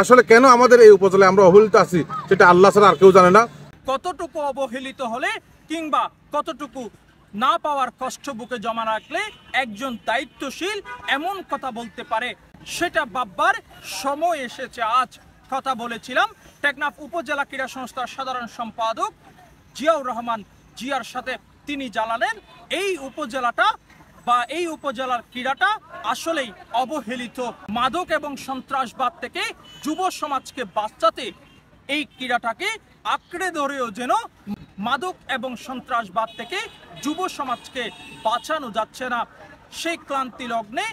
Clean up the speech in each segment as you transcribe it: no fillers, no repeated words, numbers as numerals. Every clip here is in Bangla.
আসলে কেন আমাদের এই উপজেলায় আমরা অবহেলিত আছি সেটা আল্লাহ ছাড়া আর কেউ জানে না। কতটুকু অবহেলিত হলে কিংবা কতটুকু না পাওয়ার কষ্ট বুকে জমা রাখলে একজন দায়িত্বশীল এমন কথা বলতে পারে সেটা ভাববার সময় এসেছে আজ। কথা বলেছিলাম টেকনাফ উপজেলা ক্রীড়া সংস্থার সাধারণ সম্পাদক জিয়াউর রহমান জিয়ার সাথে। তিনি জানালেন এই উপজেলাটা বা এই উপজেলার ক্রীড়াটা আসলেই অবহেলিত। মাদক এবং সন্ত্রাসবাদ থেকে যুব সমাজকে বাঁচাতে এই ক্রীড়াটাকে আঁকড়ে ধরেও যেন মাদক এবং সন্ত্রাসবাদ থেকে যুব সমাজকে বাঁচানো যাচ্ছে না। সেই ক্লান্তি লগ্নে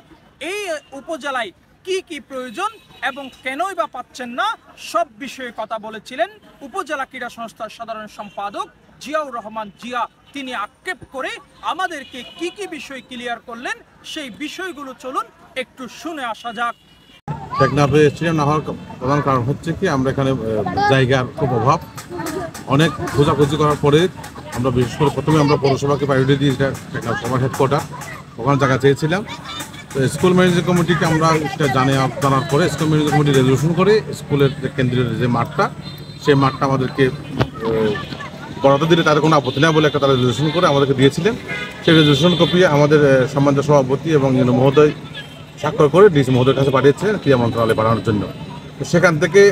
এই উপজেলায় কি কি প্রয়োজন এবং কেনই বা পাচ্ছেন না সব বিষয়ে কথা বলেছিলেন উপজেলা ক্রীড়া সংস্থার সাধারণ সম্পাদক জিয়াউর রহমান জিয়া। তিনি আক্ষেপ করে আমাদেরকে কি কি বিষয় ক্লিয়ার করলেন সেই বিষয়গুলো চলুন একটু শুনে আসা যাক। টেকনাফে স্টেডিয়াম না হওয়ার প্রধান কারণ হচ্ছে কি আমরা এখানে জায়গার খুব অভাব। অনেক খোঁজাখুঁজি করার পরে আমরা বিশেষ করে প্রথমে আমরা পৌরসভাকে প্রায়োরিটি দিয়ে টেকনাফ সবার হেডকোয়ার্টার ওখানে জায়গা চেয়েছিলাম। তো স্কুল ম্যানেজমেন্ট কমিটিকে আমরা এটা জানার পরে স্কুল ম্যানেজমেন্ট কমিটি রেজলিউশন করে স্কুলের কেন্দ্রের যে মাঠটা সেই মাঠটা আমাদেরকে বরাদ্দ দিলে তাদের কোনো আপত্তি না বলে একটা তারা রেজলিউশন করে আমাদেরকে দিয়েছিলেন। সেই রেজলিউশন কপি আমাদের সম্মানিত সভাপতি এবং মহোদয় স্বাক্ষর করে ডিসি মহোদয়ের কাছে পাঠিয়েছিলেন ক্রীড়া মন্ত্রণালয়ে পাঠানোর জন্য। তো সেখান থেকে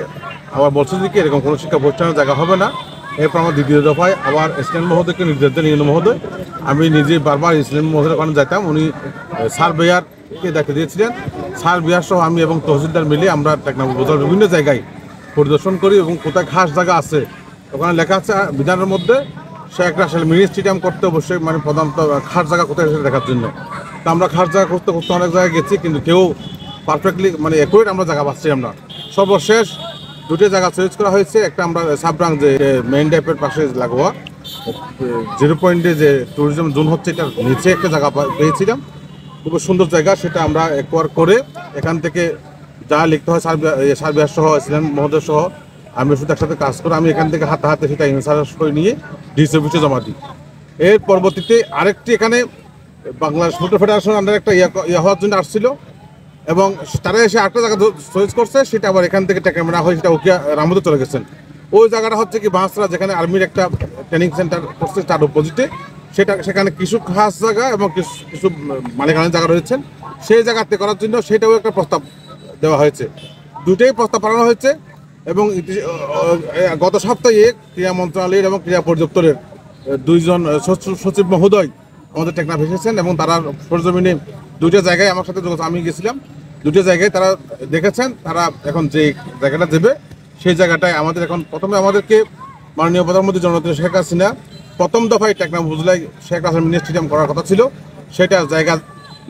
আবার বলছে যে কি এরকম কোনো শিক্ষা প্রতিষ্ঠানের জায়গা হবে না। এরপর আমার দ্বিতীয় দফায় আবার ইসলাম মহোদয়কে নির্দেশ দেন ইউনো মহোদয়। আমি নিজে বারবার ইসলাম মহোদয়ের ওখানে যেতাম, উনি সার্ভেয়ারকে দেখে দিয়েছিলেন। সার্ভেয়ার সহ আমি এবং তহসিলদার মিলে আমরা টেকনাফ উপজেলার বিভিন্ন জায়গায় পরিদর্শন করি এবং কোথায় খাস জায়গা আছে ওখানে লেখা আছে বিধানের মধ্যে সে একটা আসলে মিনি স্টেডিয়াম করতে অবশ্যই মানে প্রধানত খাস জায়গা কোথায় সেটা দেখার জন্য। তো আমরা খাস জায়গা করতে করতে অনেক জায়গায় গেছি কিন্তু কেউ পারফেক্টলি মানে অ্যাকুরেট আমরা জায়গা পাচ্ছি আমরা। সর্বশেষ দুটো জায়গা চয়েস করা হয়েছে। একটা আমরা সাবরাং যে মেইন ড্যাপের পাশে লাগোয়া 0 পয়েন্টে যে ট্যুরিজম জোন হচ্ছে এটার নিচে একটা জায়গা পেয়েছিলাম, খুব সুন্দর জায়গা। সেটা আমরা অ্যাকোয়ার করে এখান থেকে যা লিখতে হয় সার্ভেয়ার সহ ইসলাম মহোদয় সহ আমি শুধু একসাথে কাজ করে আমি এখান থেকে হাতে হাতে সেটা ইনসার্ট করে নিয়ে ডিসি অফিসে জমা দিই। এর পরবর্তীতে আরেকটি এখানে বাংলাদেশ ফুটবল ফেডারেশন আন্ডার একটা ইয়ে হওয়ার জন্য আসছিল এবং তারা এসে আরেকটা জায়গা চয়েস করছে, সেটা আবার এখান থেকে ক্যামেরা হয়ে সেটা ওকে রামুতে চলে গেছেন। ওই জায়গাটা হচ্ছে কি বাঁশরা, যেখানে আর্মির একটা ট্রেনিং সেন্টার করছে তার অপোজিটে। সেখানে কিছু খাস জায়গা এবং কিছু মালিকানার জায়গা রয়েছেন, সেই জায়গাতে করার জন্য সেটাও একটা প্রস্তাব দেওয়া হয়েছে। দুটোই প্রস্তাব পাঠানো হয়েছে এবং গত সপ্তাহে ক্রীড়া মন্ত্রণালয়ের এবং ক্রীড়া পরিদপ্তরের 2জন সচিব মহোদয় আমাদের টেকনাফ এসেছেন এবং তারা সরজমিনে দুটো জায়গায় আমার সাথে আমি গেছিলাম, দুটো জায়গায় তারা দেখেছেন। তারা এখন যে জায়গাটা দেবে সেই জায়গাটায় আমাদের এখন প্রথমে আমাদেরকে মাননীয় প্রধানমন্ত্রী জননেত্রী শেখ হাসিনা প্রথম দফায় টেকনাফ উপজেলায় শেখ হাসিনা মিনি স্টেডিয়াম করার কথা ছিল, সেটা জায়গা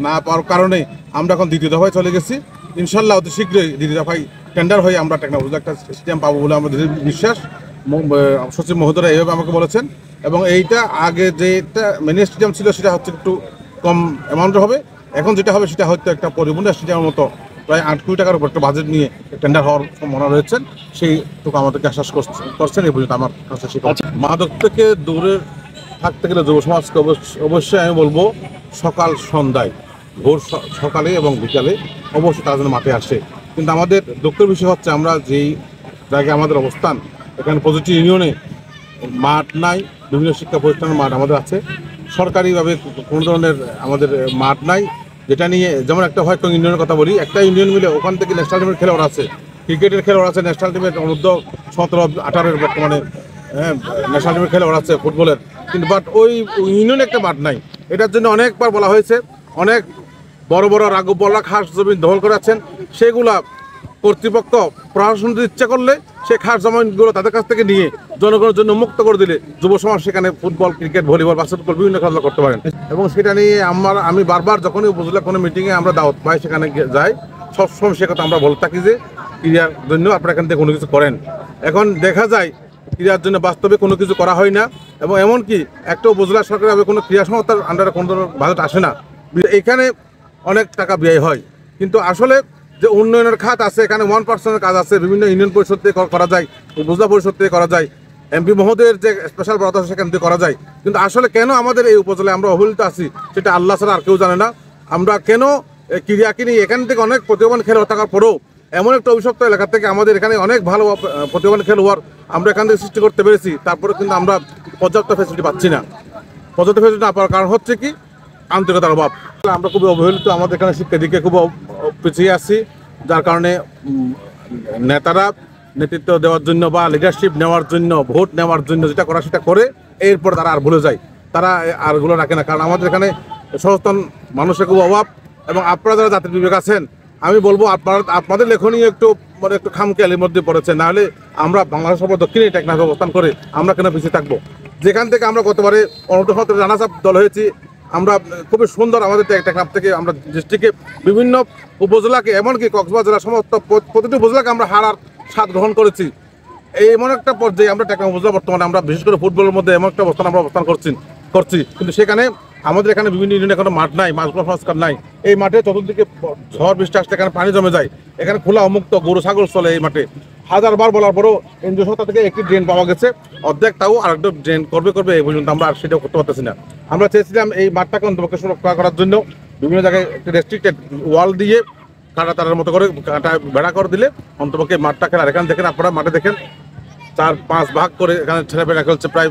না পাওয়ার কারণে আমরা এখন দ্বিতীয় দফায় চলে গেছি। ইনশাল্লাহ অতি শীঘ্রই দ্বিতীয় দফায় টেন্ডার হয়ে আমরা টেকনাফ উপজেলা একটা স্টেডিয়াম পাবো বলে আমাদের বিশ্বাস। সচিব মহোদয়রা এইভাবে আমাকে বলেছেন এবং এইটা আগে যেটা মিনি স্টেডিয়াম ছিল সেটা হচ্ছে একটু কম অ্যামাউন্টের হবে, এখন যেটা হবে সেটা হয়তো একটা পরিপূর্ণ স্টেডিয়ামের মতো প্রায় 8 কোটি টাকার উপর একটা বাজেট নিয়ে টেন্ডার হওয়ার সম্ভাবনা রয়েছেন। সেইটুকু আমাদেরকে আশ্বাস করছেন এই পর্যন্ত আমার কাছে। মাদক থেকে দূরে থাকতে গেলে যুব সমাজকে অবশ্যই আমি বলবো সকাল সন্ধ্যায় ভোর সকালে এবং বিকালে অবশ্যই তারা যেন মাঠে আসে। কিন্তু আমাদের দুঃখের বিষয় হচ্ছে আমরা যেই জায়গায় আমাদের অবস্থান এখানে পজিটিভ ইউনিয়নে মাঠ নাই, বিভিন্ন শিক্ষা প্রতিষ্ঠানের মাঠ আমাদের আছে, সরকারিভাবে কোনো ধরনের আমাদের মাঠ নাই। যেটা নিয়ে যেমন একটা হয়তো ইউনিয়নের কথা বলি, একটা ইউনিয়ন মিলে ওখান থেকে ন্যাশনাল টিমের খেলোয়াড় আছে, ক্রিকেটের খেলোয়াড় আছে, ন্যাশনাল টিমের অনূর্ধ্ব 17-18 বর্তমানে ন্যাশনাল টিমের খেলোয়াড় আছে ফুটবলের, কিন্তু বাট ওই ইউনিয়নে একটা মাঠ নাই। এটার জন্য অনেকবার বলা হয়েছে, অনেক বড় বড় রাঘব বলা খাস জমি দখল করেছেন, সেগুলা কর্তৃপক্ষ প্রশাসন ইচ্ছা করলে সেই খাস জমিগুলো তাদের কাছ থেকে নিয়ে জনগণের জন্য মুক্ত করে দিলে যুব সমাজ সেখানে ফুটবল, ক্রিকেট, ভলিবল, বাস্কেটবল বিভিন্ন খেলাধুলা করতে পারেন। এবং সেটা নিয়ে আমি বারবার যখনই উপজেলা কোনো মিটিংয়ে আমরা দাওয়াত পাই সেখানে যাই, সবসময় সে কথা আমরা বলতে থাকি যে ক্রীড়ার জন্য আপনারা এখান থেকে কোনো কিছু করেন। এখন দেখা যায় ক্রীড়ার জন্য বাস্তবে কোনো কিছু করা হয় না এবং এমনকি একটা উপজেলা সরকারের কোনো ক্রীড়া সংস্থার আন্ডারে কোনো ধরনের বাজেট আসে না। এখানে অনেক টাকা ব্যয় হয়, কিন্তু আসলে যে উন্নয়নের খাত আছে এখানে 1% কাজ আছে, বিভিন্ন ইউনিয়ন পরিষদ থেকে করা যায়, উপজেলা পরিষদ থেকে করা যায়, এমপি মহোদয়ের যে স্পেশাল বরাদ্দ আছে সেখান থেকে করা যায়। কিন্তু আসলে কেন আমাদের এই উপজেলায় আমরা অবহেলিত আছি সেটা আল্লাহ ছাড়া আর কেউ জানে না। আমরা কেন ক্রীড়াকে নিয়ে এখান থেকে অনেক প্রতিভাবান খেলোয়াড় থাকার পরেও এমন একটা অভিশপ্ত এলাকা থেকে আমাদের এখানে অনেক ভালো প্রতিভাবান খেলোয়াড় আমরা এখান থেকে সৃষ্টি করতে পেরেছি, তারপরে কিন্তু আমরা পর্যাপ্ত ফ্যাসিলিটি পাচ্ছি না। পর্যাপ্ত ফ্যাসিলিটি না পাওয়ার কারণ হচ্ছে কি আন্তরিকতার অভাব। আমরা খুবই অবহেলিত, আমাদের এখানে শিক্ষার দিকে খুব পিছিয়ে আসছি, যার কারণে নেতারা নেতৃত্ব দেওয়ার জন্য বা লিডারশিপ নেওয়ার জন্য, ভোট নেওয়ার জন্য যেটা করা সেটা করে এরপর তারা আর ভুলে যায়, তারা আর গুলো রাখে না। কারণ আমাদের এখানে সচেতন মানুষের খুব অভাব। এবং আপনারা যারা জাতির বিবেক আছেন, আমি বলবো আপনাদের লেখনী একটু একটু খামখেয়ালির মধ্যে পড়েছে, নাহলে আমরা বাংলাদেশ সর্ব দক্ষিণে টেকনাফে অবস্থান করে আমরা কেন পিছিয়ে থাকবো? যেখান থেকে আমরা গতবারে অনূর্ধ্ব-17 রানার্স আপ দল হয়েছি, আমরা খুবই সুন্দর আমাদের টেকনাফ থেকে আমরা ডিস্ট্রিক্টে বিভিন্ন উপজেলাকে, এমনকি কক্সবাজার জেলা সমস্ত প্রতিটি উপজেলাকে আমরা হারার স্বাদ গ্রহণ করেছি। এই এমন একটা পর্যায়ে আমরা টেকনাফ উপজেলা বর্তমানে আমরা বিশেষ করে ফুটবলের মধ্যে এমন একটা অবস্থান করছি, কিন্তু সেখানে আমাদের এখানে বিভিন্ন ইউনিয়নে কোনো মাঠ নাই, মাছগুলো সংস্কার নাই। এই মাঠে চতুর্দিকে ঝড় বৃষ্টি আসলে এখানে পানি জমে যায়, এখানে খোলা উন্মুক্ত গরু ছাগল চলে। এই মাঠে হাজারবার বলার পরও এনজিও সংস্থা থেকে একটি ড্রেন পাওয়া গেছে, অর্ধেক তাও আরেকটা ড্রেন করবে এই পর্যন্ত আমরা আর সেটাও করতে পারতেছি না। আমরা চেয়েছিলাম এই মাঠটাকে অন্তপক্ষে সুরক্ষা করার জন্য বিভিন্ন জায়গায় একটি রেস্ট্রিক্টেড ওয়াল দিয়ে কাটা তারের মতো করে কাটা বেড়া করে দিলে অন্তপক্ষে মাঠটা খেলার। এখানে দেখেন আপনারা মাঠে দেখেন 4-5 ভাগ করে এখানে ছেলেপেলা খেলছে, প্রায়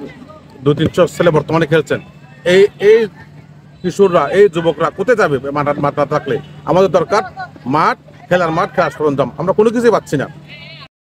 200-300 ছেলে বর্তমানে খেলছেন। এই কিশোররা, এই যুবকরা কোথায় যাবে মাঠ না থাকলে? আমাদের দরকার মাঠ, খেলার মাঠ, খেলার সরঞ্জাম, আমরা কোনো কিছুই পাচ্ছি না।